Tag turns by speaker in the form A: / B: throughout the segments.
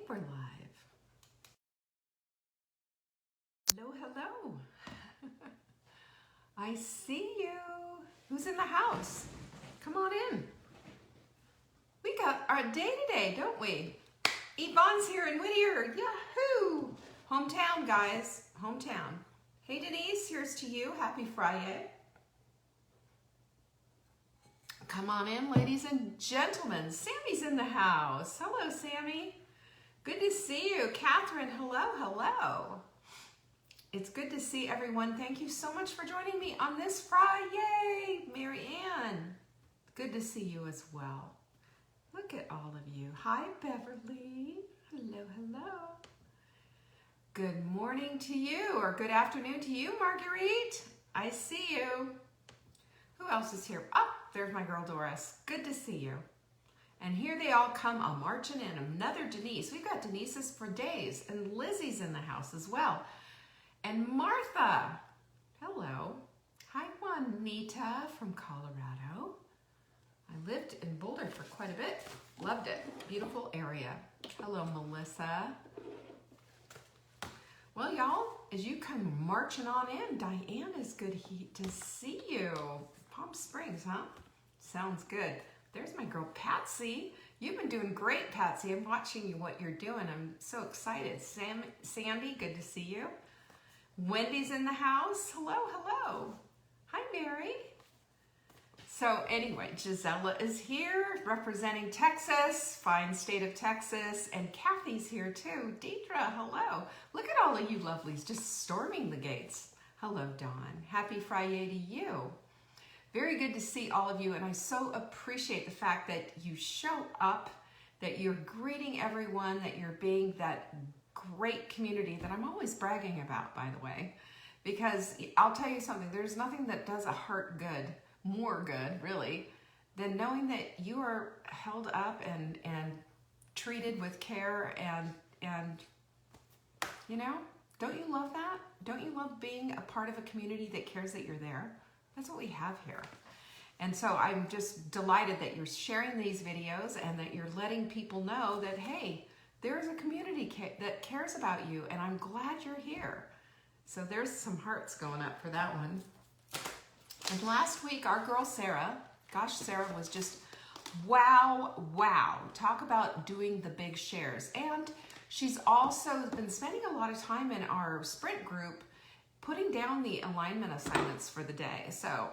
A: we're live. Hello, hello. I see you. Who's in the house? Come on in. We got our day today, don't we? Yvonne's here in Whittier. Yahoo! Hometown, guys. Hometown. Hey, Denise, here's to you. Happy FriYay. Come on in, ladies and gentlemen. Sammy's in the house. Hello, Sammy. Good to see you. Catherine, hello, hello. It's good to see everyone. Thank you so much for joining me on this FriYay. Mary Ann, good to see you as well. Look at all of you. Hi, Beverly. Hello, hello. Good morning to you, or good afternoon to you, Marguerite. I see you. Who else is here? Oh, there's my girl Doris. Good to see you. And here they all come marching in. Another Denise. We've got Denise's for days. And Lizzie's in the house as well. And Martha. Hello. Hi, Juanita from Colorado. I lived in Boulder for quite a bit. Loved it. Beautiful area. Hello, Melissa. Well, y'all, as you come marching on in, Diane, is good to see you. Palm Springs, huh? Sounds good. There's my girl, Patsy. You've been doing great, Patsy. I'm watching you, what you're doing. I'm so excited. Sandy, good to see you. Wendy's in the house. Hello, hello. Hi, Mary. So anyway, Gisela is here representing Texas, fine state of Texas, and Kathy's here too. Deidre, hello. Look at all of you lovelies just storming the gates. Hello, Dawn. Happy FriYay to you. Very good to see all of you, and I so appreciate the fact that you show up, that you're greeting everyone, that you're being that great community that I'm always bragging about, by the way, because I'll tell you something, there's nothing that does a heart good, more good, really, than knowing that you are held up and treated with care and you know, don't you love that? Don't you love being a part of a community that cares that you're there? That's what we have here. And so I'm just delighted that you're sharing these videos and that you're letting people know that, hey, there's a community that cares about you, and I'm glad you're here. So there's some hearts going up for that one. And last week, our girl Sarah, gosh, Sarah was just wow, wow. Talk about doing the big shares. And she's also been spending a lot of time in our sprint group putting down the alignment assignments for the day. So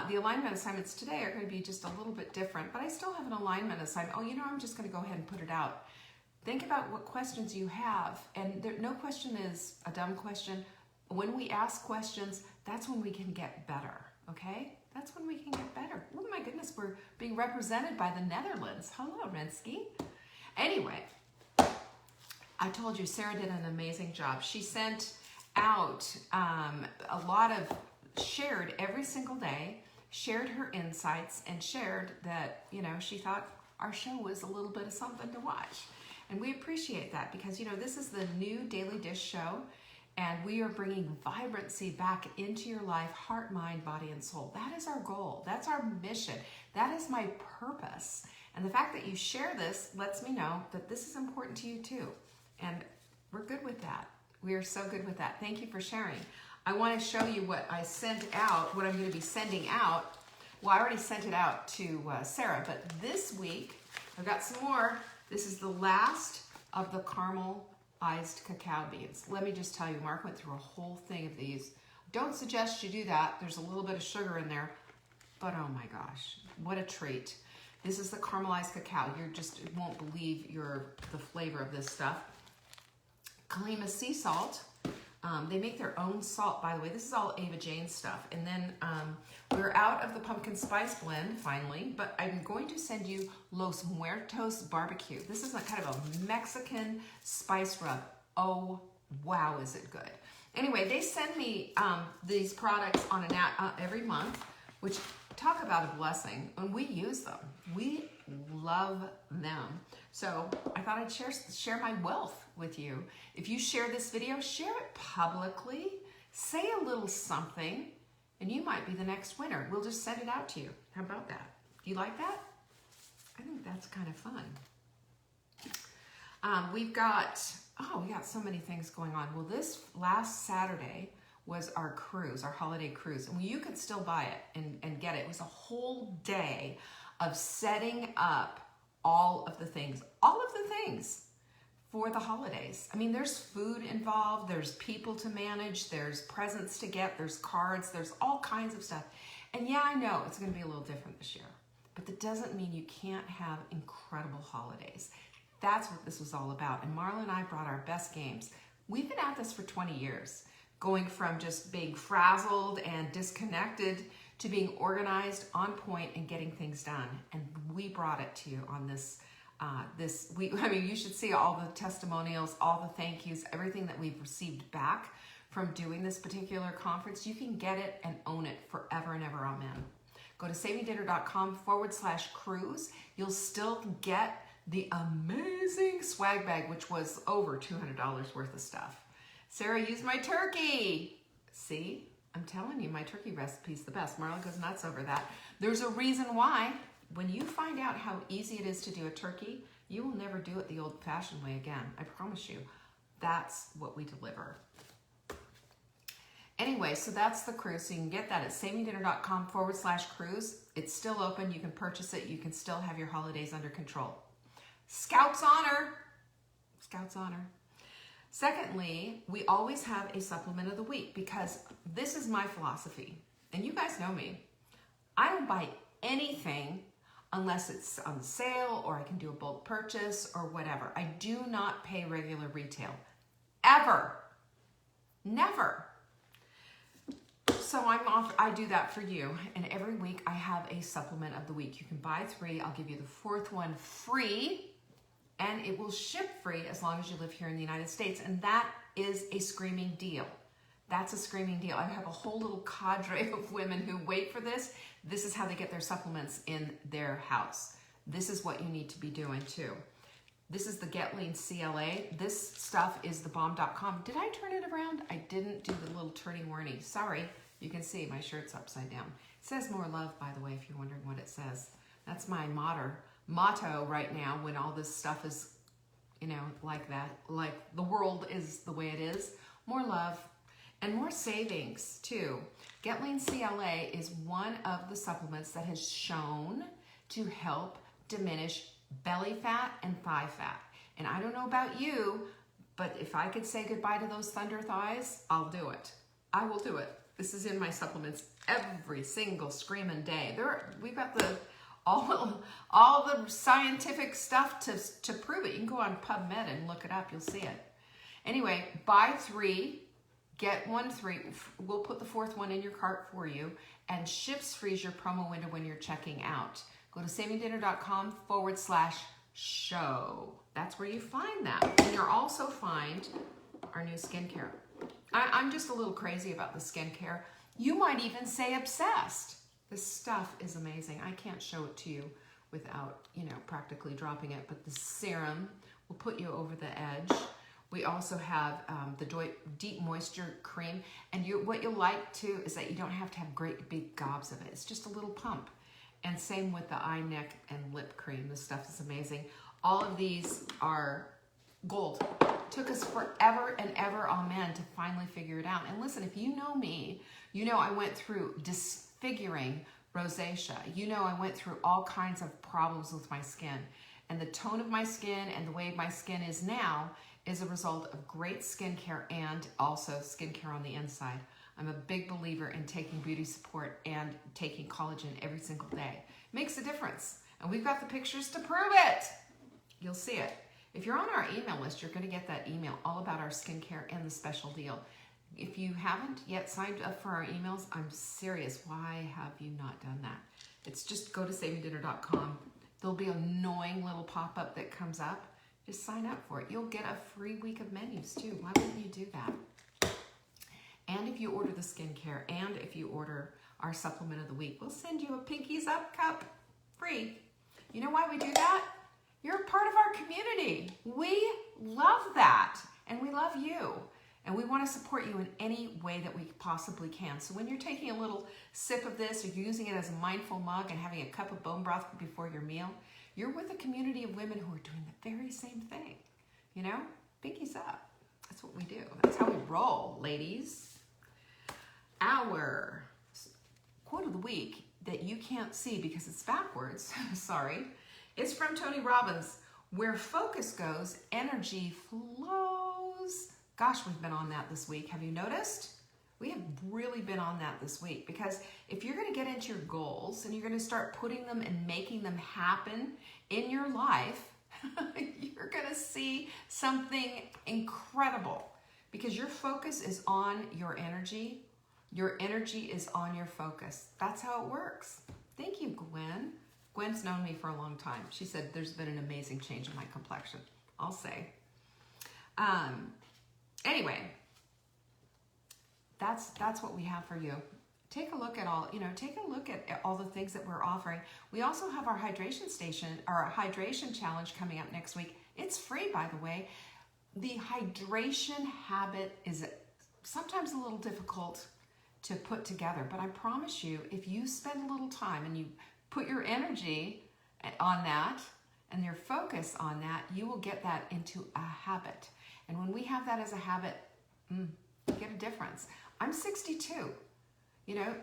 A: the alignment assignments today are going to be just a little bit different, but I still have an alignment assignment. Oh, you know, I'm just going to go ahead and put it out. Think about what questions you have, and no question is a dumb question. When we ask questions, that's when we can get better, okay? That's when we can get better. Oh my goodness, we're being represented by the Netherlands. Hello, Rensky. Anyway, I told you Sarah did an amazing job. She sent out a lot of, shared every single day, shared her insights, and shared that, you know, she thought our show was a little bit of something to watch. And we appreciate that because, you know, this is the new Daily Dish show, and we are bringing vibrancy back into your life, heart, mind, body, and soul. That is our goal. That's our mission. That is my purpose. And the fact that you share this lets me know that this is important to you too. And we're good with that. We are so good with that. Thank you for sharing. I want to show you what I sent out, what I'm going to be sending out. Well, I already sent it out to Sarah, but this week I've got some more. This is the last of the caramelized cacao beans. Let me just tell you, Mark went through a whole thing of these. Don't suggest you do that. There's a little bit of sugar in there, but oh my gosh, what a treat. This is the caramelized cacao. You just won't believe the flavor of this stuff. Kalima sea salt. They make their own salt, by the way. This is all Ava Jane stuff. And then we're out of the pumpkin spice blend, finally, but I'm going to send you Los Muertos barbecue. This is a kind of a Mexican spice rub. Oh, wow, is it good. Anyway, they send me these products on every month, which talk about a blessing, and we use them. We love them. So I thought I'd share my wealth with you. If you share this video, share it publicly, say a little something, and you might be the next winner. We'll just send it out to you. How about that? Do you like that? I think that's kind of fun. We got so many things going on. Well, this last Saturday was our cruise, our holiday cruise. And you could still buy it and get it. It was a whole day of setting up all of the things for the holidays. I mean, there's food involved, there's people to manage, there's presents to get, there's cards, there's all kinds of stuff. And yeah, I know it's gonna be a little different this year, but that doesn't mean you can't have incredible holidays. That's what this was all about. And Marla and I brought our best games. We've been at this for 20 years, going from just being frazzled and disconnected to being organized, on point, and getting things done. And we brought it to you on this. You should see all the testimonials, all the thank yous, everything that we've received back from doing this particular conference. You can get it and own it forever and ever. Amen. Go to savingdinner.com/cruise. You'll still get the amazing swag bag, which was over $200 worth of stuff. Sarah used my turkey. See, I'm telling you, my turkey recipe's the best. Marla goes nuts over that. There's a reason why. When you find out how easy it is to do a turkey, you will never do it the old-fashioned way again. I promise you. That's what we deliver. Anyway, so that's the cruise. So you can get that at savingdinner.com/cruise. It's still open. You can purchase it. You can still have your holidays under control. Scouts honor. Scouts honor. Secondly, we always have a supplement of the week because this is my philosophy. And you guys know me. I don't buy anything unless it's on sale or I can do a bulk purchase or whatever. I do not pay regular retail. Ever. Never. So I do that for you. And every week I have a supplement of the week. You can buy 3. I'll give you the 4th one free. And it will ship free as long as you live here in the United States. And that is a screaming deal. That's a screaming deal. I have a whole little cadre of women who wait for this. This is how they get their supplements in their house. This is what you need to be doing too. This is the Get Lean CLA. This stuff is thebomb.com. Did I turn it around? I didn't do the little turny-worny. Sorry. You can see my shirt's upside down. It says more love, by the way, if you're wondering what it says. That's my motto right now when all this stuff is, like that. Like the world is the way it is. More love. And more savings, too. Get Lean CLA is one of the supplements that has shown to help diminish belly fat and thigh fat. And I don't know about you, but if I could say goodbye to those thunder thighs, I'll do it. I will do it. This is in my supplements every single screaming day. We've got all the scientific stuff to prove it. You can go on PubMed and look it up. You'll see it. Anyway, buy 3. Get 1 free. We'll put the 4th one in your cart for you. And ships free is your promo window when you're checking out. Go to savingdinner.com/show. That's where you find that. And you'll also find our new skincare. I'm just a little crazy about the skincare. You might even say obsessed. This stuff is amazing. I can't show it to you without, practically dropping it. But the serum will put you over the edge. We also have the Deep Moisture Cream. And what you'll like, too, is that you don't have to have great big gobs of it. It's just a little pump. And same with the eye, neck, and lip cream. This stuff is amazing. All of these are gold. Took us forever and ever, amen, to finally figure it out. And listen, if you know me, you know I went through disfiguring rosacea. You know I went through all kinds of problems with my skin. And the tone of my skin and the way my skin is now is a result of great skincare and also skincare on the inside. I'm a big believer in taking beauty support and taking collagen every single day. Makes a difference. And we've got the pictures to prove it. You'll see it. If you're on our email list, you're going to get that email all about our skincare and the special deal. If you haven't yet signed up for our emails, I'm serious. Why have you not done that? It's just go to savingdinner.com. There'll be an annoying little pop-up that comes up. Just sign up for it. You'll get a free week of menus too. Why wouldn't you do that? And if you order the skincare and if you order our supplement of the week, we'll send you a Pinkies Up cup free. You know why we do that? You're a part of our community. We love that. And we love you. And we want to support you in any way that we possibly can. So when you're taking a little sip of this, or you're using it as a mindful mug and having a cup of bone broth before your meal, you're with a community of women who are doing the very same thing. You know, pinkies up. That's what we do. That's how we roll, ladies. Our quote of the week that you can't see because it's backwards, sorry, it's from Tony Robbins. Where focus goes, energy flows. Gosh, we've been on that this week. Have you noticed? We have really been on that this week, because if you're going to get into your goals and you're going to start putting them and making them happen in your life, you're going to see something incredible, because your focus is on your energy. Your energy is on your focus. That's how it works. Thank you, Gwen. Gwen's known me for a long time. She said there's been an amazing change in my complexion, I'll say. Anyway, that's what we have for you. Take a look at all, take a look at all the things that we're offering. We also have our hydration station, our hydration challenge coming up next week. It's free, by the way. The hydration habit is sometimes a little difficult to put together, but I promise you, if you spend a little time and you put your energy on that and your focus on that, you will get that into a habit. And when we have that as a habit, you get a difference. I'm 62.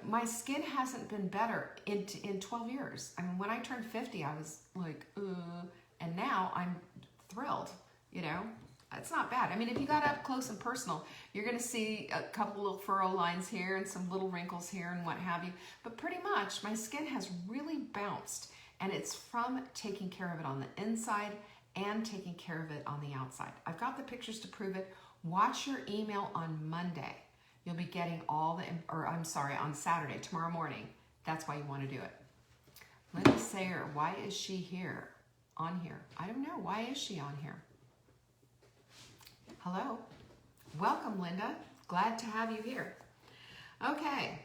A: My skin hasn't been better in 12 years. I mean, when I turned 50, I was like, and now I'm thrilled, It's not bad. I mean, if you got up close and personal, you're going to see a couple little furrow lines here and some little wrinkles here and what have you. But pretty much my skin has really bounced, and it's from taking care of it on the inside and taking care of it on the outside. I've got the pictures to prove it. Watch your email on Monday. You'll be getting on Saturday, tomorrow morning. That's why you want to do it. Linda Sayer, why is she here? On here? I don't know. Why is she on here? Hello. Welcome, Linda. Glad to have you here. Okay.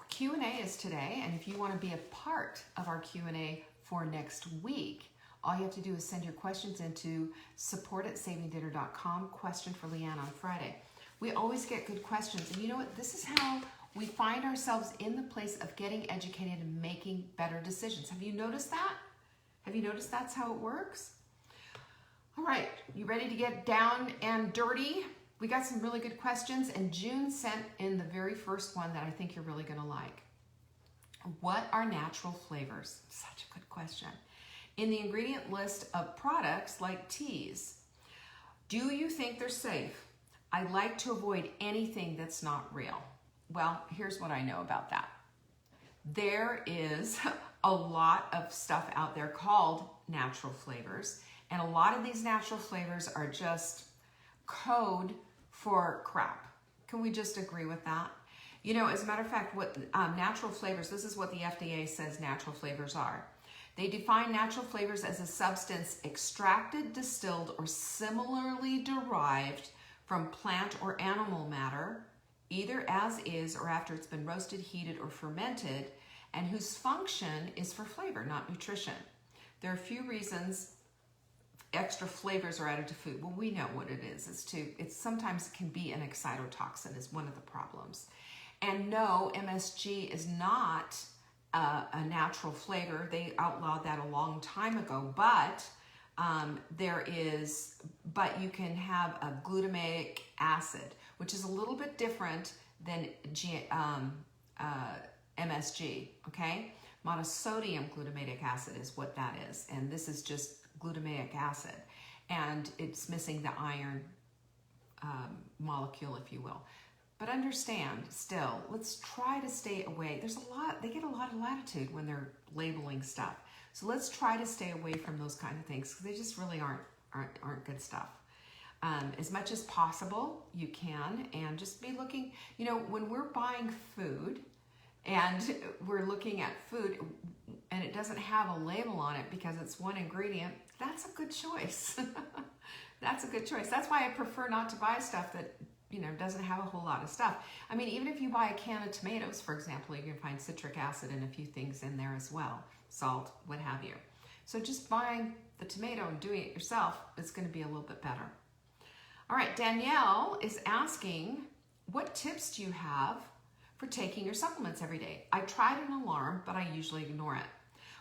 A: Q&A is today, and if you want to be a part of our Q&A for next week, all you have to do is send your questions into support@savingdinner.com, question for Leanne on Friday. We always get good questions, and you know what? This is how we find ourselves in the place of getting educated and making better decisions. Have you noticed that? Have you noticed that's how it works? All right, you ready to get down and dirty? We got some really good questions, and June sent in the very first one that I think you're really gonna like. What are natural flavors? Such a good question. In the ingredient list of products like teas, do you think they're safe? I like to avoid anything that's not real. Well, here's what I know about that. There is a lot of stuff out there called natural flavors, and a lot of these natural flavors are just code for crap. Can we just agree with that? As a matter of fact, what natural flavors, this is what the FDA says natural flavors are. They define natural flavors as a substance extracted, distilled, or similarly derived from plant or animal matter, either as is or after it's been roasted, heated, or fermented, and whose function is for flavor, not nutrition. There are a few reasons extra flavors are added to food. Well, we know what it is. It sometimes can be an excitotoxin is one of the problems. And no, MSG is not a natural flavor. They outlawed that a long time ago, but you can have a glutamic acid, which is a little bit different than MSG, okay? Monosodium glutamic acid is what that is, and this is just glutamic acid, and it's missing the iron molecule, if you will. But understand, still, let's try to stay away. They get a lot of latitude when they're labeling stuff. So let's try to stay away from those kind of things, because they just really aren't good stuff. As much as possible, you can, and just be looking, when we're buying food and we're looking at food and it doesn't have a label on it because it's one ingredient, that's a good choice. That's a good choice. That's why I prefer not to buy stuff that doesn't have a whole lot of stuff. I mean, even if you buy a can of tomatoes, for example, you can find citric acid and a few things in there as well, salt, what have you. So just buying the tomato and doing it yourself, it's going to be a little bit better. All right, Danielle is asking, what tips do you have for taking your supplements every day? I tried an alarm, but I usually ignore it.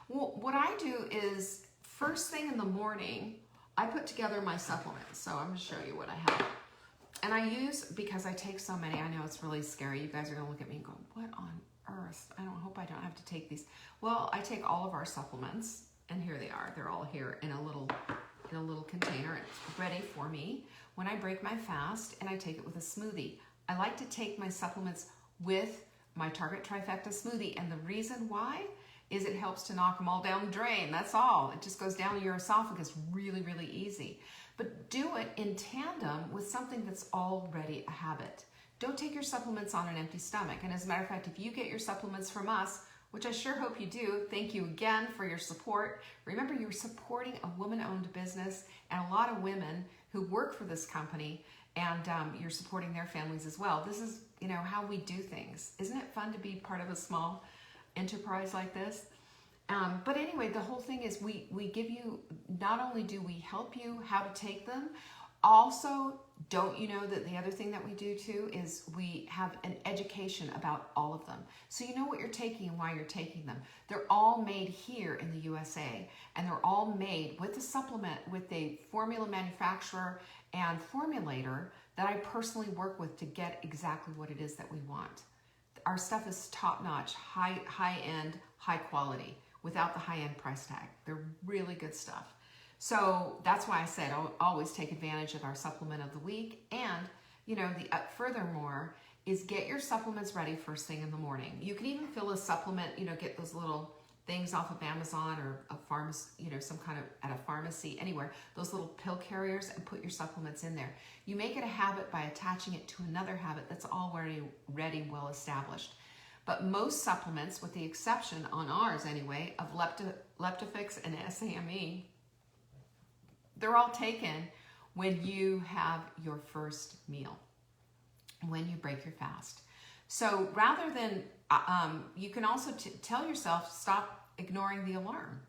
A: Well, what I do is first thing in the morning, I put together my supplements, so I'm going to show you what I have. And I use, because I take so many, I know it's really scary. You guys are going to look at me and go, what on earth? I hope I don't have to take these. Well, I take all of our supplements, and here they are. They're all here in a little container. It's ready for me when I break my fast, and I take it with a smoothie. I like to take my supplements with my Target Trifecta smoothie, and the reason why is it helps to knock them all down the drain. That's all. It just goes down your esophagus really, really easy. But do it in tandem with something that's already a habit. Don't take your supplements on an empty stomach. And as a matter of fact, if you get your supplements from us, which I sure hope you do, thank you again for your support. Remember, you're supporting a woman-owned business and a lot of women who work for this company, and you're supporting their families as well. This is, how we do things. Isn't it fun to be part of a small enterprise like this? But anyway, the whole thing is we give you, not only do we help you how to take them, also, don't you know that the other thing that we do too is we have an education about all of them. So you know what you're taking and why you're taking them. They're all made here in the USA, and they're all made with a supplement, with a formula manufacturer and formulator that I personally work with to get exactly what it is that we want. Our stuff is top-notch, high-end, high quality, without the high-end price tag. They're really good stuff. So that's why I said I'll always take advantage of our supplement of the week. And, furthermore, is get your supplements ready first thing in the morning. You can even fill a supplement, get those little things off of Amazon or a pharmacy, some kind of at a pharmacy, anywhere, those little pill carriers, and put your supplements in there. You make it a habit by attaching it to another habit that's already well established. But most supplements, with the exception on ours anyway, of Leptofix and SAMe, they're all taken when you have your first meal, when you break your fast. So rather than, you can also tell yourself, stop ignoring the alarm.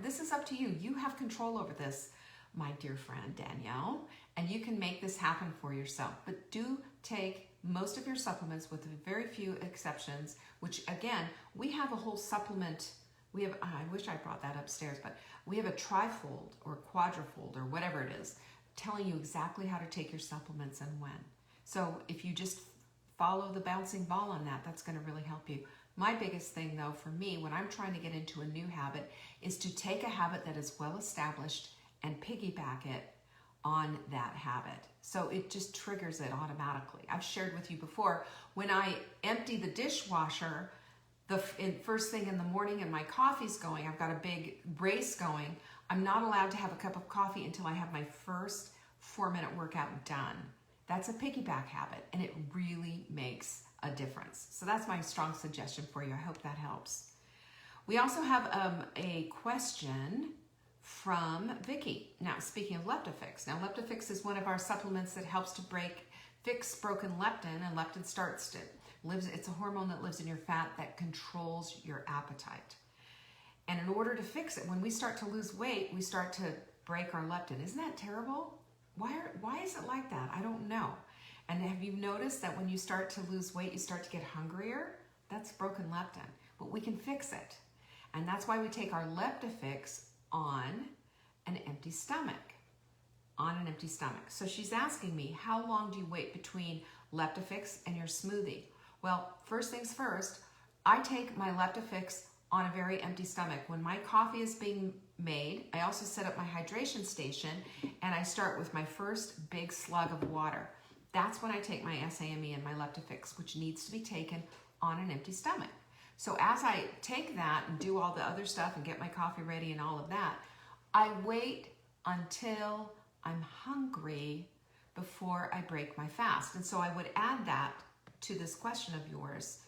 A: This is up to you. You have control over this, my dear friend Danielle, and you can make this happen for yourself. But do take most of your supplements, with very few exceptions, which again, we have a whole supplement. We have, I wish I brought that upstairs, but we have a trifold or quadrifold or whatever it is, telling you exactly how to take your supplements and when. So if you just follow the bouncing ball on that, that's going to really help you. My biggest thing though for me, when I'm trying to get into a new habit, is to take a habit that is well established and piggyback it on that habit. So it just triggers it automatically. I've shared with you before, when I empty the dishwasher, first thing in the morning and my coffee's going, I've got a big race going, I'm not allowed to have a cup of coffee until I have my first 4-minute workout done. That's a piggyback habit, and it really makes a difference. So that's my strong suggestion for you. I hope that helps. We also have a question from Vicky. Now, speaking of Leptofix. Now, Leptofix is one of our supplements that helps to fix broken leptin, and leptin starts it's a hormone that lives in your fat that controls your appetite. And in order to fix it, when we start to lose weight, we start to break our leptin. Isn't that terrible? Why is it like that? I don't know. And have you noticed that when you start to lose weight, you start to get hungrier? That's broken leptin, but we can fix it. And that's why we take our Leptofix on an empty stomach. So she's asking me, how long do you wait between Leptofix and your smoothie? Well, first things first, I take my Leptofix on a very empty stomach. When my coffee is being made, I also set up my hydration station, and I start with my first big slug of water. That's when I take my SAMe and my Leptofix, which needs to be taken on an empty stomach. So as I take that and do all the other stuff and get my coffee ready and all of that, I wait until I'm hungry before I break my fast. And so I would add that to this question of yours,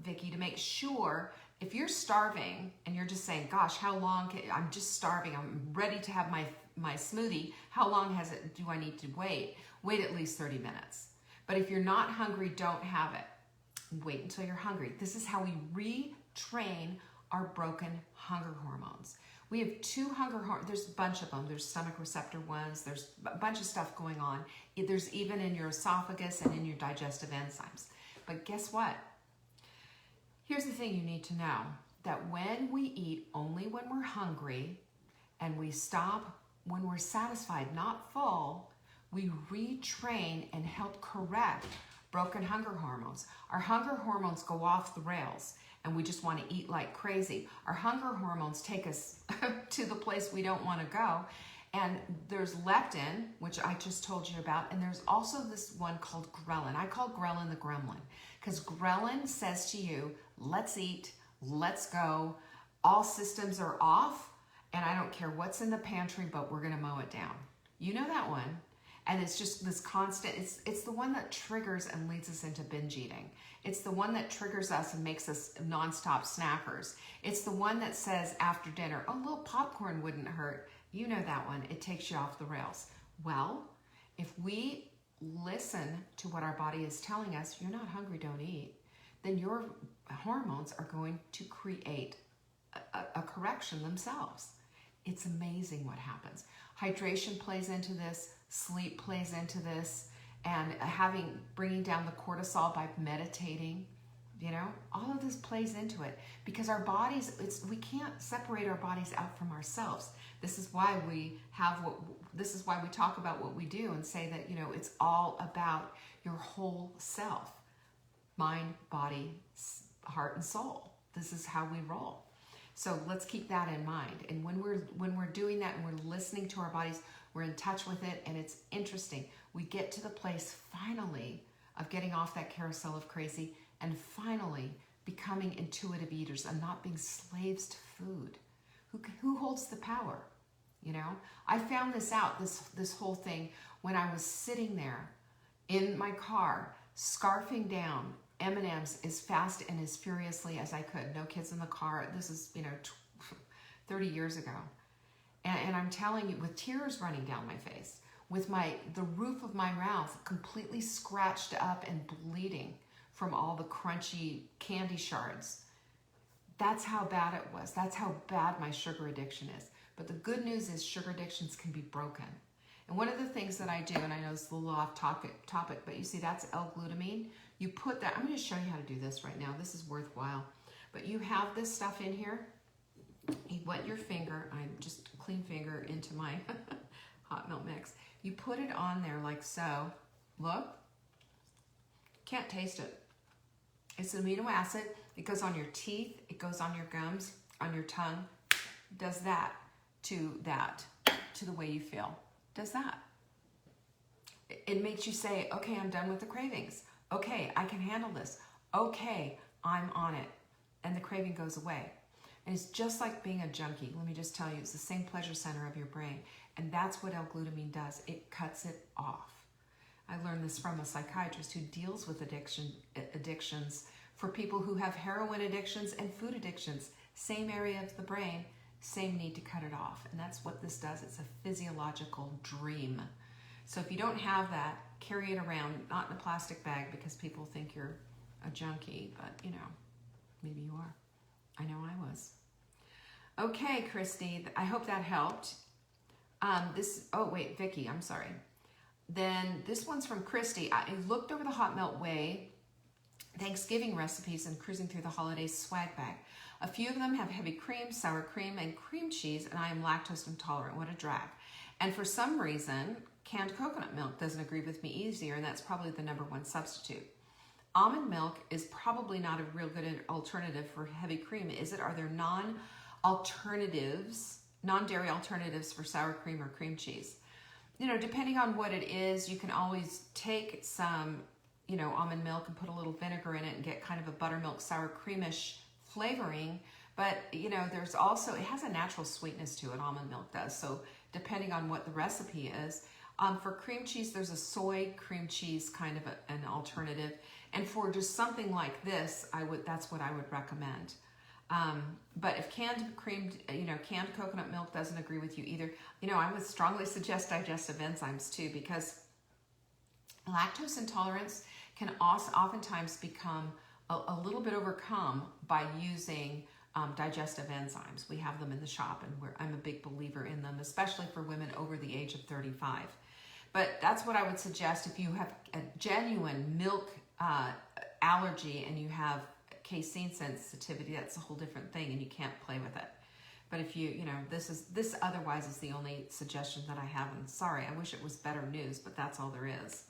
A: Vicky, to make sure if you're starving and you're just saying, gosh, how long I'm just starving, I'm ready to have my smoothie, how long do I need to wait? Wait at least 30 minutes. But if you're not hungry, don't have it. Wait until you're hungry. This is how we retrain our broken hunger hormones. We have 2 hunger hormones. There's a bunch of them. There's stomach receptor ones. There's a bunch of stuff going on. There's even in your esophagus and in your digestive enzymes. But guess what? Here's the thing you need to know, that when we eat only when we're hungry, and we stop when we're satisfied, not full, we retrain and help correct broken hunger hormones. Our hunger hormones go off the rails and we just want to eat like crazy. Our hunger hormones take us to the place we don't want to go. And there's leptin, which I just told you about, and there's also this one called ghrelin. I call ghrelin the gremlin, because ghrelin says to you, let's eat, let's go, all systems are off, and I don't care what's in the pantry, but we're gonna mow it down. You know that one? And it's just this constant, it's the one that triggers and leads us into binge eating. It's the one that triggers us and makes us nonstop snackers. It's the one that says after dinner, oh, a little popcorn wouldn't hurt. You know that one, it takes you off the rails. Well, if we listen to what our body is telling us, you're not hungry, don't eat, then your hormones are going to create a correction themselves. It's amazing what happens. Hydration plays into this, sleep plays into this, and bringing down the cortisol by meditating, you know, all of this plays into it because our bodies, we can't separate our bodies out from ourselves. This is why we talk about what we do and say that, you know, it's all about your whole self, mind, body, heart, and soul. This is how we roll. So let's keep that in mind. And when we're doing that and we're listening to our bodies, we're in touch with it, and it's interesting. We get to the place finally of getting off that carousel of crazy and finally becoming intuitive eaters and not being slaves to food. Who holds the power? You know, I found this out, this whole thing, when I was sitting there in my car, scarfing down M&Ms as fast and as furiously as I could. No kids in the car. This is, you know, 30 years ago. And I'm telling you, with tears running down my face, with the roof of my mouth completely scratched up and bleeding from all the crunchy candy shards. That's how bad it was. That's how bad my sugar addiction is. But the good news is sugar addictions can be broken. And one of the things that I do, and I know it's a little off topic, but you see that's L-Glutamine. You put that, I'm going to show you how to do this right now. This is worthwhile. But you have this stuff in here. You wet your finger, I just clean finger into my hot milk mix. You put it on there like so. Look. Can't taste it. It's an amino acid. It goes on your teeth. It goes on your gums, on your tongue. It does that to the way you feel. It does that. It makes you say, okay, I'm done with the cravings. Okay, I can handle this. Okay, I'm on it. And the craving goes away. And it's just like being a junkie. Let me just tell you, it's the same pleasure center of your brain. And that's what L-Glutamine does. It cuts it off. I learned this from a psychiatrist who deals with addictions for people who have heroin addictions and food addictions. Same area of the brain, same need to cut it off. And that's what this does. It's a physiological dream. So if you don't have that, carry it around, not in a plastic bag because people think you're a junkie, but you know, maybe you are. I know I was. Okay, Christy, I hope that helped. Oh wait, Vicky, I'm sorry. Then this one's from Christy. I looked over the Hot Melt Way Thanksgiving recipes and cruising through the holidays swag bag. A few of them have heavy cream, sour cream, and cream cheese, and I am lactose intolerant. What a drag. And for some reason, canned coconut milk doesn't agree with me either, and that's probably the #1 substitute. Almond milk is probably not a real good alternative for heavy cream, is it? Are there non-dairy alternatives for sour cream or cream cheese? You know, depending on what it is, you can always take some, you know, almond milk and put a little vinegar in it and get kind of a buttermilk sour creamish flavoring. But, you know, there's also, it has a natural sweetness to it, almond milk does. So depending on what the recipe is. For cream cheese, there's a soy cream cheese kind of an alternative. And for just something like this, that's what I would recommend. But if canned coconut milk doesn't agree with you either, you know, I would strongly suggest digestive enzymes too, because lactose intolerance can also oftentimes become a little bit overcome by using digestive enzymes. We have them in the shop, and I'm a big believer in them, especially for women over the age of 35. But that's what I would suggest if you have a genuine milk allergy and you have casein sensitivity. That's a whole different thing, and you can't play with it. But if you know, this otherwise is the only suggestion that I have. And sorry, I wish it was better news, but that's all there is.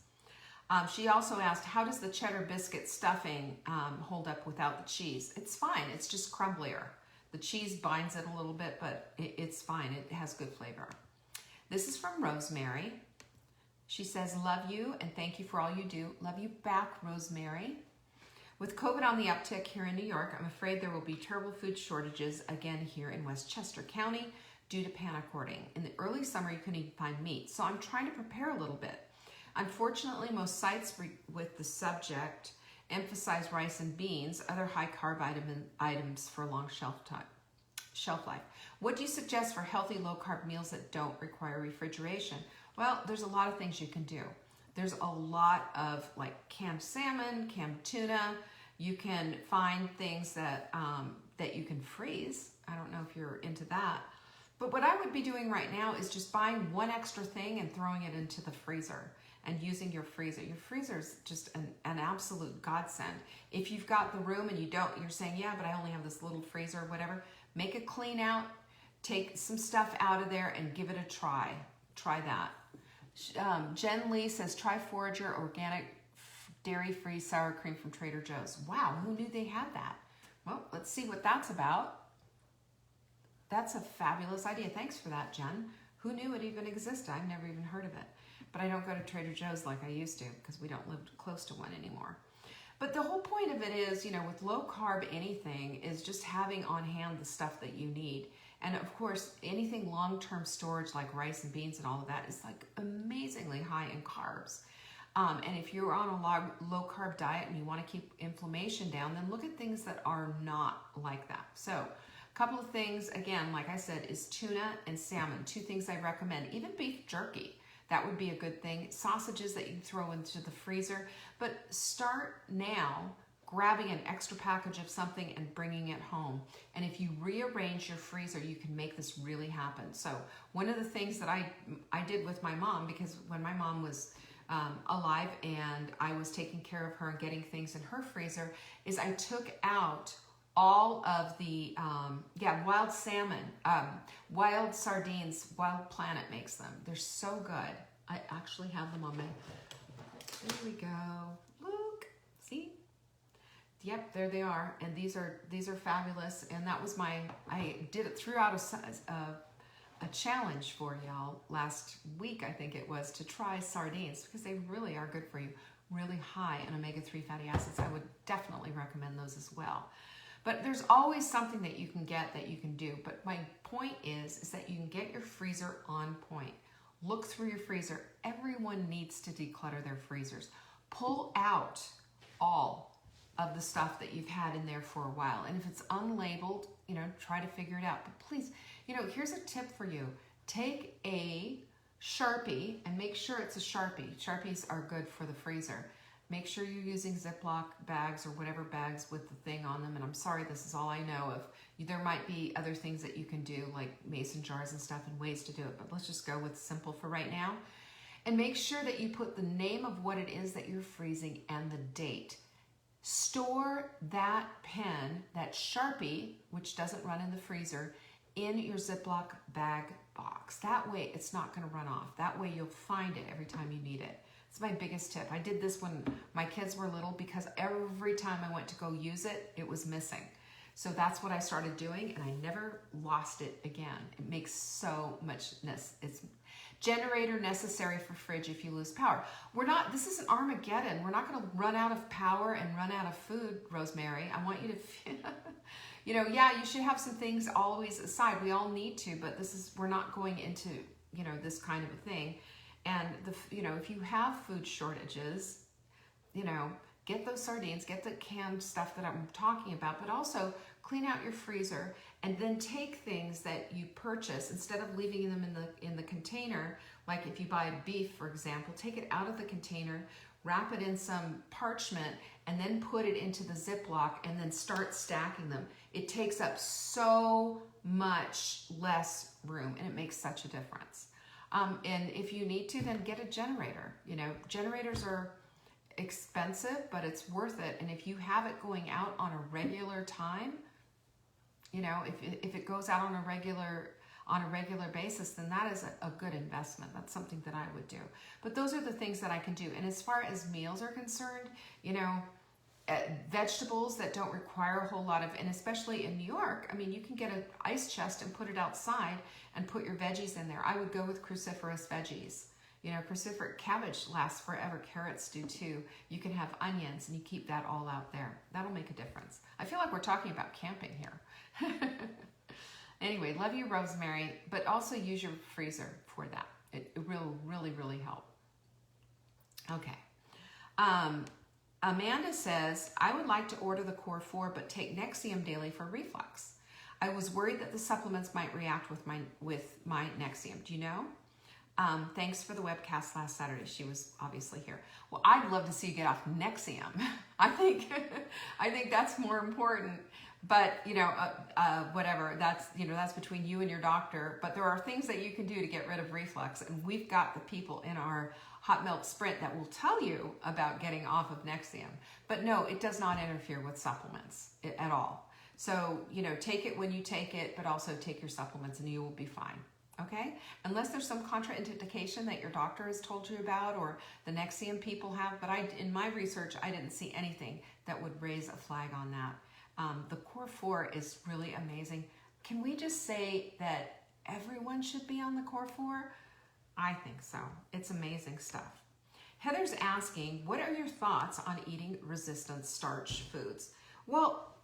A: She also asked, how does the cheddar biscuit stuffing hold up without the cheese? It's fine. It's just crumblier. The cheese binds it a little bit, but it's fine. It has good flavor. This is from Rosemary. She says, love you and thank you for all you do. Love you back, Rosemary. With COVID on the uptick here in New York, I'm afraid there will be terrible food shortages again here in Westchester County due to panic hoarding. In the early summer, you couldn't even find meat, so I'm trying to prepare a little bit. Unfortunately, most sites with the subject emphasize rice and beans, other high-carb items for long shelf life. What do you suggest for healthy low-carb meals that don't require refrigeration? Well, there's a lot of things you can do. There's a lot of like canned salmon, canned tuna. You can find things that that you can freeze. I don't know if you're into that. But what I would be doing right now is just buying one extra thing and throwing it into the freezer and using your freezer. Your freezer is just an absolute godsend. If you've got the room and you're saying, yeah, but I only have this little freezer or whatever, make a clean out, take some stuff out of there and give it a try. Try that. Jen Lee says, try Forager organic dairy-free sour cream from Trader Joe's. Wow, who knew they had that? Well, let's see what that's about. That's a fabulous idea. Thanks for that, Jen. Who knew it even existed? I've never even heard of it. But I don't go to Trader Joe's like I used to because we don't live close to one anymore. But the whole point of it is, you know, with low carb anything is just having on hand the stuff that you need. And of course, anything long-term storage like rice and beans and all of that is like amazingly high in carbs. And if you're on a low-carb diet and you want to keep inflammation down, then look at things that are not like that. So a couple of things, again, like I said, is tuna and salmon. Two things I recommend. Even beef jerky, that would be a good thing. Sausages that you can throw into the freezer. But start now grabbing an extra package of something and bringing it home. And if you rearrange your freezer, you can make this really happen. So one of the things that I did with my mom, because when my mom was alive and I was taking care of her and getting things in her freezer, is I took out all of the, wild salmon, wild sardines, Wild Planet makes them. They're so good. I actually have them on my, there we go. Look, see? Yep, there they are, and these are fabulous. And that was I did it throughout a challenge for y'all last week, I think it was, to try sardines because they really are good for you, really high in omega-3 fatty acids. I would definitely recommend those as well. But there's always something that you can get that you can do. But my point is that you can get your freezer on point. Look through your freezer. Everyone needs to declutter their freezers. Pull out all of the stuff that you've had in there for a while. And if it's unlabeled, you know, try to figure it out. But please, you know, here's a tip for you. Take a Sharpie and make sure it's a Sharpie. Sharpies are good for the freezer. Make sure you're using Ziploc bags or whatever bags with the thing on them. And I'm sorry, this is all I know of. There might be other things that you can do, like mason jars and stuff, and ways to do it. But let's just go with simple for right now. And make sure that you put the name of what it is that you're freezing and the date. Store that pen, that Sharpie, which doesn't run in the freezer, in your Ziploc bag box. That way it's not going to run off. That way you'll find it every time you need it. It's my biggest tip. I did this when my kids were little because every time I went to go use it, it was missing. So that's what I started doing, and I never lost it again. It makes so much it's generator necessary for fridge if you lose power. This isn't Armageddon. We're not going to run out of power and run out of food, Rosemary. I want you to, you know, yeah, you should have some things always aside. We all need to, but we're not going into, you know, this kind of a thing. And you know, if you have food shortages, you know, get those sardines, get the canned stuff that I'm talking about, but also clean out your freezer and then take things that you purchase, instead of leaving them in the container, like if you buy beef, for example, take it out of the container, wrap it in some parchment, and then put it into the Ziploc and then start stacking them. It takes up so much less room and it makes such a difference. And if you need to, then get a generator. You know, generators are expensive, but it's worth it. And if you have it going out on a regular time, You know, if it goes out on a regular basis, then that is a good investment. That's something that I would do. But those are the things that I can do. And as far as meals are concerned, you know, vegetables that don't require a whole lot of, and especially in New York, I mean, you can get an ice chest and put it outside and put your veggies in there. I would go with cruciferous veggies. You know, cruciferous cabbage lasts forever. Carrots do too. You can have onions and you keep that all out there. That'll make a difference. I feel like we're talking about camping here. Anyway, love you, Rosemary, but also use your freezer for that. It will really, really help. Okay. Amanda says, I would like to order the Core 4, but take Nexium daily for reflux. I was worried that the supplements might react with my Nexium. Do you know? Thanks for the webcast last Saturday. She was obviously here. Well, I'd love to see you get off Nexium. I think that's more important. But you know, whatever. That's between you and your doctor. But there are things that you can do to get rid of reflux, and we've got the people in our Hot Milk Sprint that will tell you about getting off of Nexium. But no, it does not interfere with supplements at all. So you know, take it when you take it, but also take your supplements, and you will be fine. Okay? Unless there's some contraindication that your doctor has told you about or the Nexium people have. But in my research, I didn't see anything that would raise a flag on that. The Core 4 is really amazing. Can we just say that everyone should be on the Core 4? I think so. It's amazing stuff. Heather's asking, what are your thoughts on eating resistant starch foods? Well,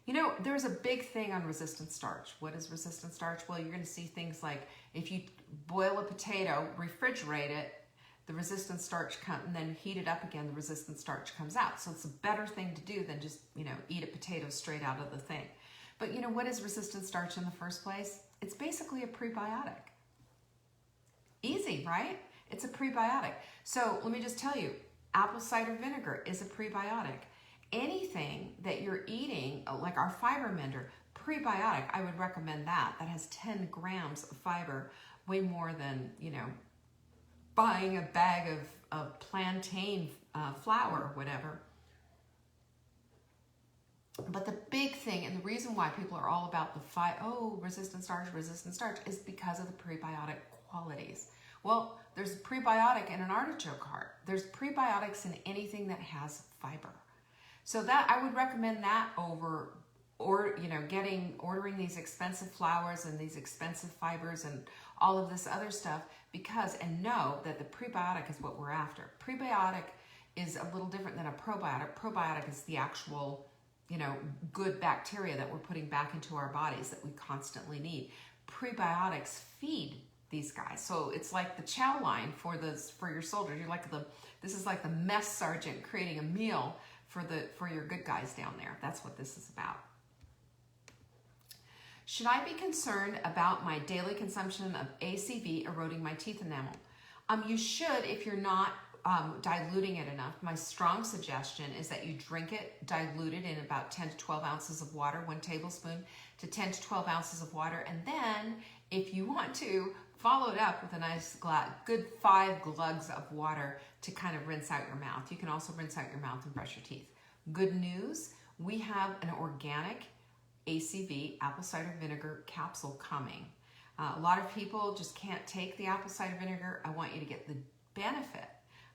A: you know, there's a big thing on resistant starch. What is resistant starch? Well, you're going to see things like if you boil a potato, refrigerate it, the resistant starch comes, and then heat it up again, the resistant starch comes out. So it's a better thing to do than just, you know, eat a potato straight out of the thing. But you know, what is resistant starch in the first place? It's basically a prebiotic. Easy, right? It's a prebiotic. So let me just tell you, apple cider vinegar is a prebiotic. Anything that you're eating, like our fiber mender, prebiotic, I would recommend that. That has 10 grams of fiber, way more than, you know, buying a bag of plantain flour or whatever. But the big thing, and the reason why people are all about the resistant starch is because of the prebiotic qualities. Well, there's a prebiotic in an artichoke heart. There's prebiotics in anything that has fiber. So that I would recommend that over, ordering these expensive flours and these expensive fibers and all of this other stuff, and know that the prebiotic is what we're after. Prebiotic is a little different than a probiotic. Probiotic is the actual, you know, good bacteria that we're putting back into our bodies that we constantly need. Prebiotics feed these guys. So it's like the chow line for your soldiers. This is like the mess sergeant creating a meal for your good guys down there. That's what this is about. Should I be concerned about my daily consumption of ACV eroding my teeth enamel? You should if you're not diluting it enough. My strong suggestion is that you drink it diluted in about 10 to 12 ounces of water, 1 tablespoon to 10 to 12 ounces of water. And then if you want to, follow it up with a nice good 5 glugs of water to kind of rinse out your mouth. You can also rinse out your mouth and brush your teeth. Good news, we have an organic ACV apple cider vinegar capsule coming. A lot of people just can't take the apple cider vinegar. I want you to get the benefit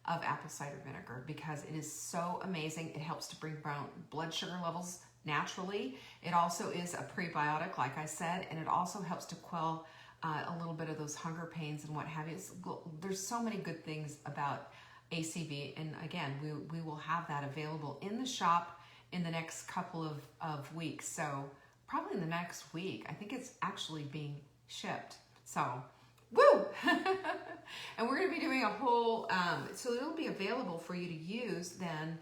A: of apple cider vinegar because it is so amazing. It helps to bring down blood sugar levels naturally. It also is a prebiotic, like I said, and it also helps to quell a little bit of those hunger pains and what have you. There's so many good things about ACV, and again, we will have that available in the shop in the next couple of weeks. So probably in the next week, I think it's actually being shipped. So, woo! And we're going to be doing a whole, so it'll be available for you to use then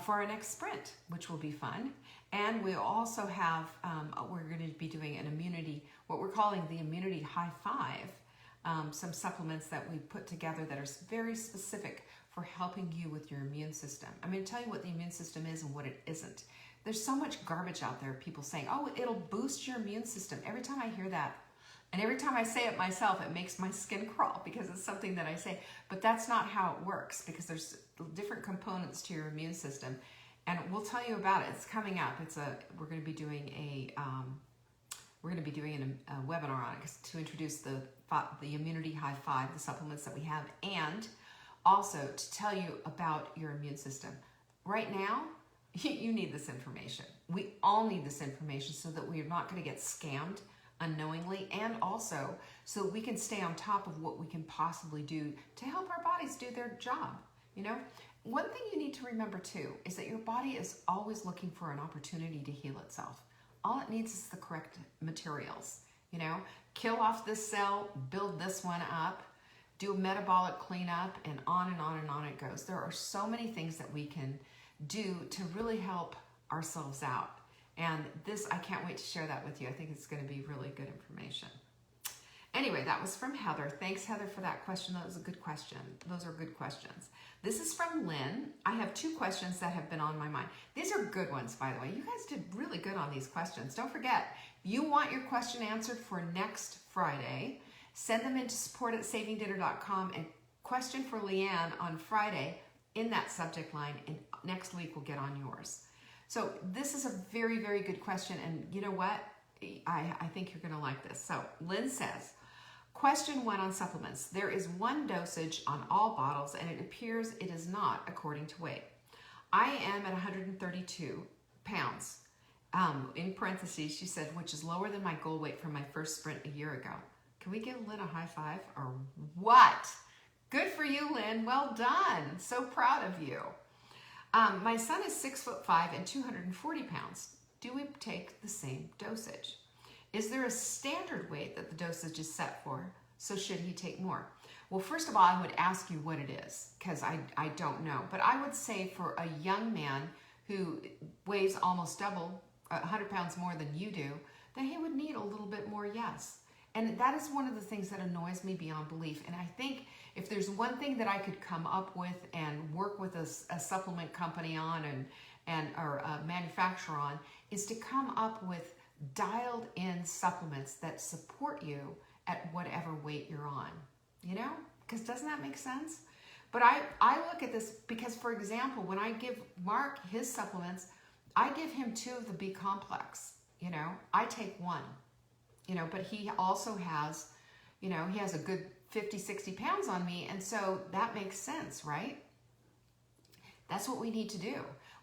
A: for our next sprint, which will be fun. And we'll also have, we're going to be doing an immunity, what we're calling the Immunity High Five, some supplements that we put together that are very specific for helping you with your immune system. I'm going to tell you what the immune system is and what it isn't. There's so much garbage out there, people saying, oh, it'll boost your immune system. Every time I hear that, and every time I say it myself, it makes my skin crawl because it's something that I say. But that's not how it works because there's different components to your immune system. And we'll tell you about it. It's coming up. We're going to be doing we're going to be doing a webinar on it to introduce the Immunity High 5, the supplements that we have, and also to tell you about your immune system. Right now, you need this information. We all need this information so that we're not going to get scammed unknowingly, and also so we can stay on top of what we can possibly do to help our bodies do their job. You know, one thing you need to remember too is that your body is always looking for an opportunity to heal itself. All it needs is the correct materials. You know, kill off this cell, build this one up, do a metabolic cleanup, and on and on and on it goes. There are so many things that we can do to really help ourselves out. And this, I can't wait to share that with you. I think it's going to be really good information. Anyway, that was from Heather. Thanks, Heather, for that question. That was a good question. Those are good questions. This is from Lynn. I have 2 questions that have been on my mind. These are good ones, by the way. You guys did really good on these questions. Don't forget, you want your question answered for next Friday. Send them into support@savingdinner.com and question for Leanne on Friday in that subject line, and next week we'll get on yours. So this is a very, very good question, and you know what? I think you're going to like this. So Lynn says, question 1 on supplements. There is 1 dosage on all bottles, and it appears it is not according to weight. I am at 132 pounds. In parentheses, she said, which is lower than my goal weight from my first sprint a year ago. Can we give Lynn a high five or what? Good for you, Lynn. Well done. So proud of you. My son is 6'5" and 240 pounds. Do we take the same dosage? Is there a standard weight that the dosage is set for? So should he take more? Well, first of all, I would ask you what it is, because I don't know. But I would say for a young man who weighs almost double, 100 pounds more than you do, then he would need a little bit more, yes. And that is one of the things that annoys me beyond belief. And I think if there's one thing that I could come up with and work with a supplement company on or a manufacturer on, is to come up with dialed in supplements that support you at whatever weight you're on, you know? Because doesn't that make sense? But I look at this because, for example, when I give Mark his supplements, I give him 2 of the B complex, you know? I take 1. You know, but he also has, you know, he has a good 50, 60 pounds on me. And so that makes sense, right? That's what we need to do.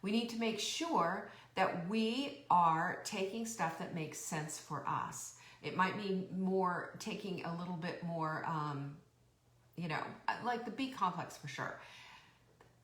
A: We need to make sure that we are taking stuff that makes sense for us. It might be more taking a little bit more, you know, like the B complex for sure.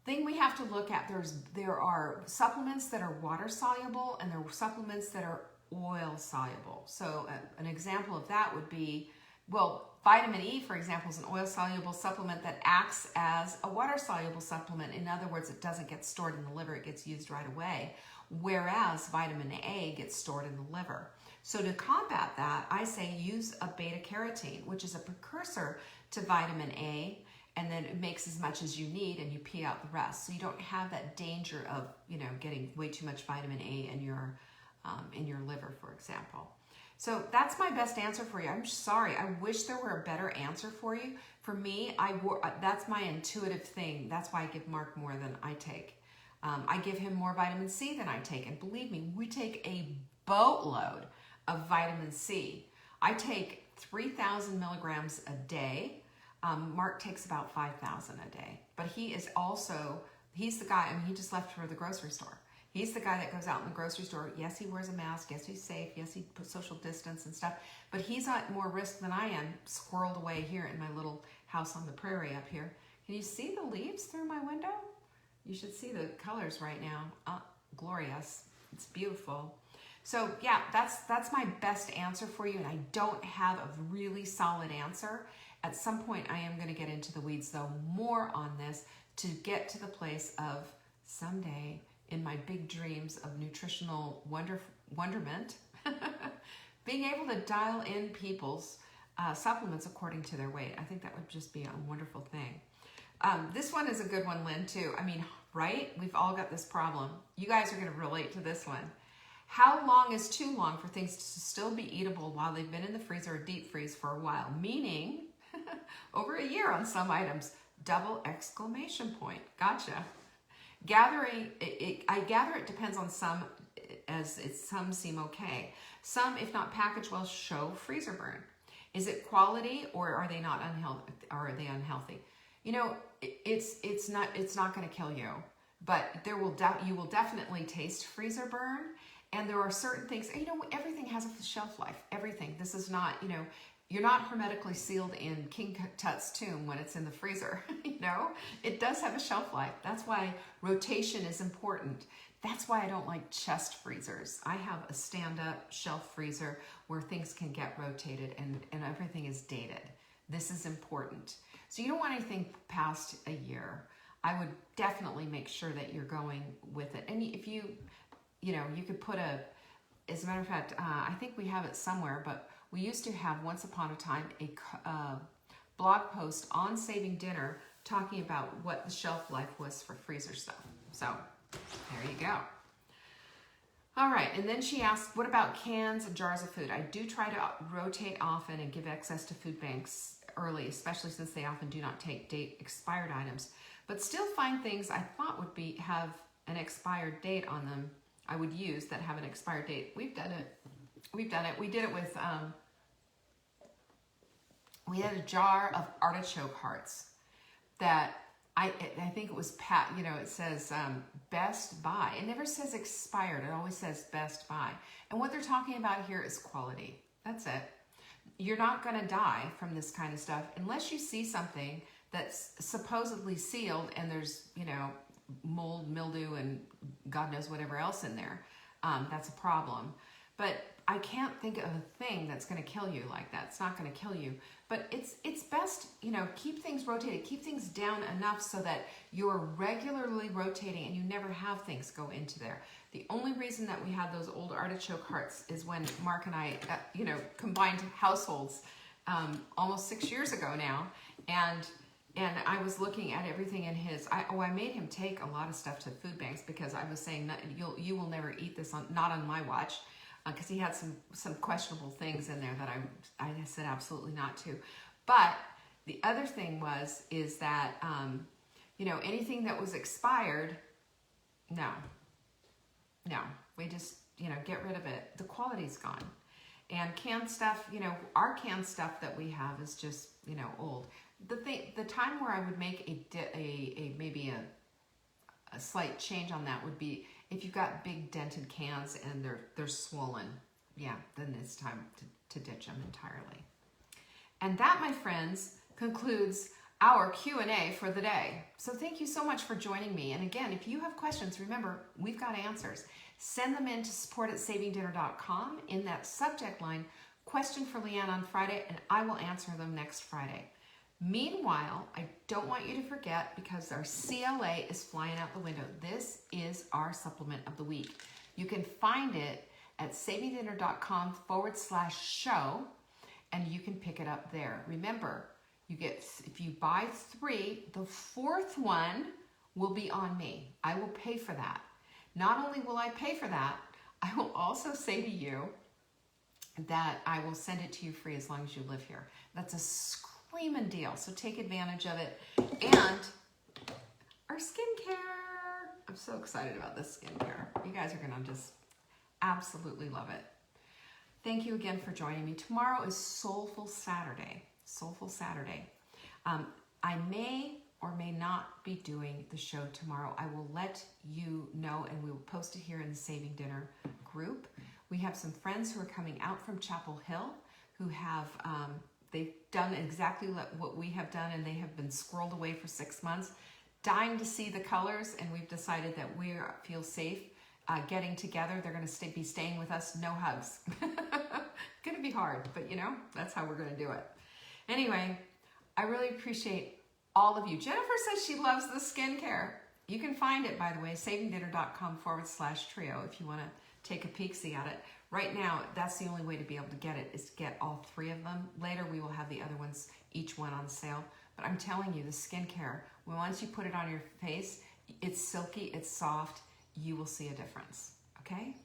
A: Thing we have to look at, there are supplements that are water soluble and there are supplements that are oil soluble. So an example of that would be, well, vitamin E, for example, is an oil soluble supplement that acts as a water soluble supplement. In other words, it doesn't get stored in the liver, it gets used right away. Whereas vitamin A gets stored in the liver. So to combat that, I say use a beta carotene, which is a precursor to vitamin A, and then it makes as much as you need and you pee out the rest. So you don't have that danger of, you know, getting way too much vitamin A in your liver, for example. So that's my best answer for you. I'm sorry. I wish there were a better answer for you. For me, that's my intuitive thing. That's why I give Mark more than I take. I give him more vitamin C than I take. And believe me, we take a boatload of vitamin C. I take 3,000 milligrams a day. Mark takes about 5,000 a day. But he's the guy, I mean, he just left for the grocery store. He's the guy that goes out in the grocery store. Yes, he wears a mask. Yes, he's safe. Yes, he puts social distance and stuff. But he's at more risk than I am, squirreled away here in my little house on the prairie up here. Can you see the leaves through my window? You should see the colors right now. Glorious. It's beautiful. So yeah, that's my best answer for you, and I don't have a really solid answer. At some point, I am going to get into the weeds, though, more on this to get to the place of someday in my big dreams of nutritional wonderment, being able to dial in people's supplements according to their weight. I think that would just be a wonderful thing. This one is a good one, Lynn, too. I mean, right? We've all got this problem. You guys are going to relate to this one. How long is too long for things to still be eatable while they've been in the freezer or deep freeze for a while? Meaning, over a year on some items. Double exclamation point. Gotcha. I gather it depends on some some seem okay. Some, if not packaged well, show freezer burn. Is it quality, or are they not unhealthy? Or are they unhealthy? You know, it's not going to kill you, but you will definitely taste freezer burn. And there are certain things, you know, everything has a shelf life. Everything. This is not, you know, you're not hermetically sealed in King Tut's tomb when it's in the freezer. You know, it does have a shelf life. That's why rotation is important. That's why I don't like chest freezers. I have a stand-up shelf freezer where things can get rotated and everything is dated. This is important. So you don't want anything past a year. I would definitely make sure that you're going with it. And if you know, you could put as a matter of fact, I think we have it somewhere, but we used to have, once upon a time, a blog post on Saving Dinner talking about what the shelf life was for freezer stuff. So there you go. All right, and then she asked, what about cans and jars of food? I do try to rotate often and give access to food banks early, especially since they often do not take date expired items, but still find things I thought would have an expired date on them I would use that have an expired date. We've done it. We did it with, we had a jar of artichoke hearts that I think it was you know, it says best buy. It never says expired. It always says best buy. And what they're talking about here is quality. That's it. You're not going to die from this kind of stuff unless you see something that's supposedly sealed and there's, you know, mold, mildew, and God knows whatever else in there. That's a problem. But I can't think of a thing that's going to kill you like that. It's not going to kill you. But it's best, you know, keep things rotated. Keep things down enough so that you're regularly rotating and you never have things go into there. The only reason that we had those old artichoke hearts is when Mark and I, you know, combined households almost 6 years ago now. And I was looking at everything in his, I made him take a lot of stuff to food banks because I was saying, you will never eat this, not on my watch, because he had some questionable things in there that I said absolutely not to. But the other thing is that, you know, anything that was expired, no, we just, you know, get rid of it. The quality's gone. And canned stuff, you know, our canned stuff that we have is just, you know, old. The time where I would make maybe a slight change on that would be if you've got big dented cans and they're swollen. Yeah, then it's time to ditch them entirely. And that, my friends, concludes our Q&A for the day. So thank you so much for joining me. And again, if you have questions, remember, we've got answers. Send them in to support@savingdinner.com. In that subject line, question for Leanne on Friday, and I will answer them next Friday. Meanwhile, I don't want you to forget, because our CLA is flying out the window. This is our supplement of the week. You can find it at savingdinner.com/show, and you can pick it up there. Remember, if you buy 3, the 4th one will be on me. I will pay for that. Not only will I pay for that, I will also say to you that I will send it to you free as long as you live here. That's a screaming deal, so take advantage of it. And our skincare. I'm so excited about this skincare. You guys are gonna just absolutely love it. Thank you again for joining me. Tomorrow is Soulful Saturday. Soulful Saturday. I may or may not be doing the show tomorrow. I will let you know, and we will post it here in the Saving Dinner group. We have some friends who are coming out from Chapel Hill who have, they've done exactly what we have done, and they have been squirreled away for 6 months, dying to see the colors, and we've decided that we feel safe getting together. They're going to be staying with us. No hugs. Going to be hard, but you know, that's how we're going to do it. Anyway, I really appreciate all of you. Jennifer says she loves the skincare. You can find it, by the way, savingdinner.com/trio if you want to take a peek-see at it. Right now, that's the only way to be able to get it, is to get all 3 of them. Later, we will have the other ones, each one on sale. But I'm telling you, the skincare, once you put it on your face, it's silky, it's soft, you will see a difference, okay?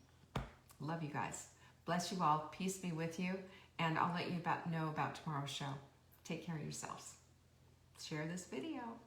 A: Love you guys. Bless you all. Peace be with you. And I'll let you know about tomorrow's show. Take care of yourselves. Share this video.